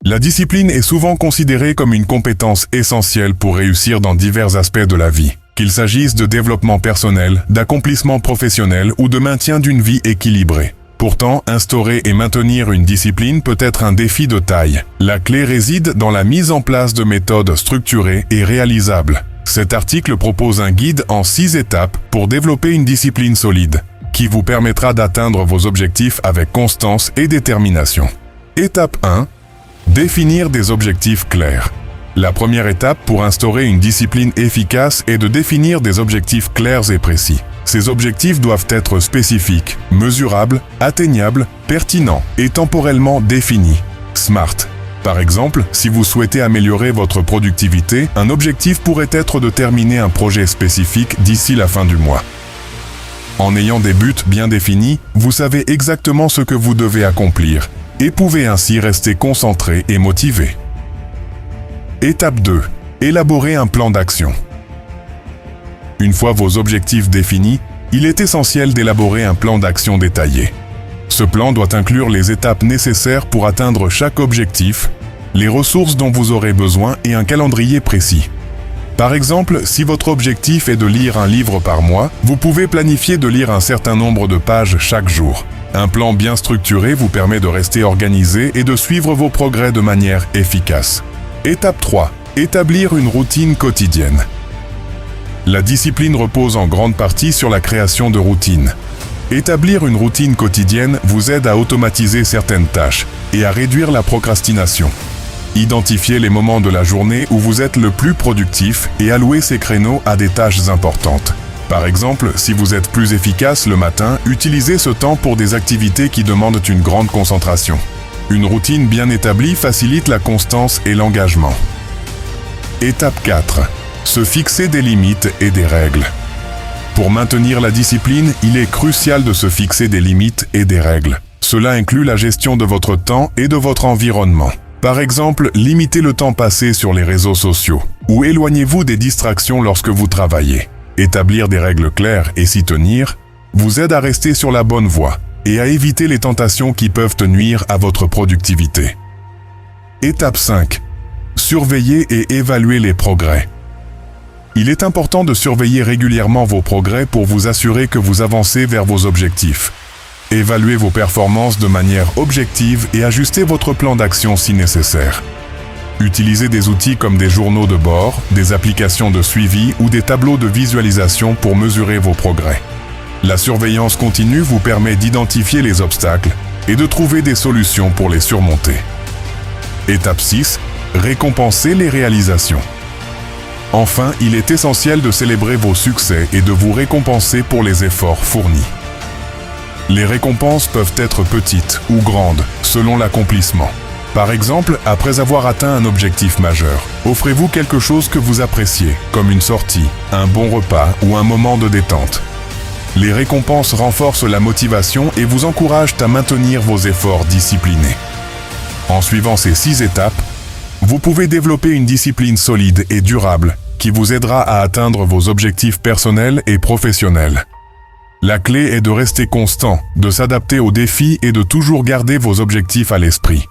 La discipline est souvent considérée comme une compétence essentielle pour réussir dans divers aspects de la vie, qu'il s'agisse de développement personnel, d'accomplissement professionnel ou de maintien d'une vie équilibrée. Pourtant, instaurer et maintenir une discipline peut être un défi de taille. La clé réside dans la mise en place de méthodes structurées et réalisables. Cet article propose un guide en 6 étapes pour développer une discipline solide, qui vous permettra d'atteindre vos objectifs avec constance et détermination. Étape 1. Définir des objectifs clairs. La première étape pour instaurer une discipline efficace est de définir des objectifs clairs et précis. Ces objectifs doivent être spécifiques, mesurables, atteignables, pertinents et temporellement définis. SMART. Par exemple, si vous souhaitez améliorer votre productivité, un objectif pourrait être de terminer un projet spécifique d'ici la fin du mois. En ayant des buts bien définis, vous savez exactement ce que vous devez accomplir et pouvez ainsi rester concentré et motivé. Étape 2. Élaborer un plan d'action. Une fois vos objectifs définis, il est essentiel d'élaborer un plan d'action détaillé. Ce plan doit inclure les étapes nécessaires pour atteindre chaque objectif, les ressources dont vous aurez besoin et un calendrier précis. Par exemple, si votre objectif est de lire un livre par mois, vous pouvez planifier de lire un certain nombre de pages chaque jour. Un plan bien structuré vous permet de rester organisé et de suivre vos progrès de manière efficace. Étape 3. Établir une routine quotidienne. La discipline repose en grande partie sur la création de routines. Établir une routine quotidienne vous aide à automatiser certaines tâches et à réduire la procrastination. Identifiez les moments de la journée où vous êtes le plus productif et allouez ces créneaux à des tâches importantes. Par exemple, si vous êtes plus efficace le matin, utilisez ce temps pour des activités qui demandent une grande concentration. Une routine bien établie facilite la constance et l'engagement. Étape 4. Se fixer des limites et des règles. Pour maintenir la discipline, il est crucial de se fixer des limites et des règles. Cela inclut la gestion de votre temps et de votre environnement. Par exemple, limitez le temps passé sur les réseaux sociaux ou éloignez-vous des distractions lorsque vous travaillez. Établir des règles claires et s'y tenir vous aide à rester sur la bonne voie et à éviter les tentations qui peuvent nuire à votre productivité. Étape 5. Surveiller et évaluer les progrès. Il est important de surveiller régulièrement vos progrès pour vous assurer que vous avancez vers vos objectifs. Évaluez vos performances de manière objective et ajustez votre plan d'action si nécessaire. Utilisez des outils comme des journaux de bord, des applications de suivi ou des tableaux de visualisation pour mesurer vos progrès. La surveillance continue vous permet d'identifier les obstacles et de trouver des solutions pour les surmonter. Étape 6. Récompenser les réalisations. Enfin, il est essentiel de célébrer vos succès et de vous récompenser pour les efforts fournis. Les récompenses peuvent être petites ou grandes, selon l'accomplissement. Par exemple, après avoir atteint un objectif majeur, offrez-vous quelque chose que vous appréciez, comme une sortie, un bon repas ou un moment de détente. Les récompenses renforcent la motivation et vous encouragent à maintenir vos efforts disciplinés. En suivant ces 6 étapes, vous pouvez développer une discipline solide et durable qui vous aidera à atteindre vos objectifs personnels et professionnels. La clé est de rester constant, de s'adapter aux défis et de toujours garder vos objectifs à l'esprit.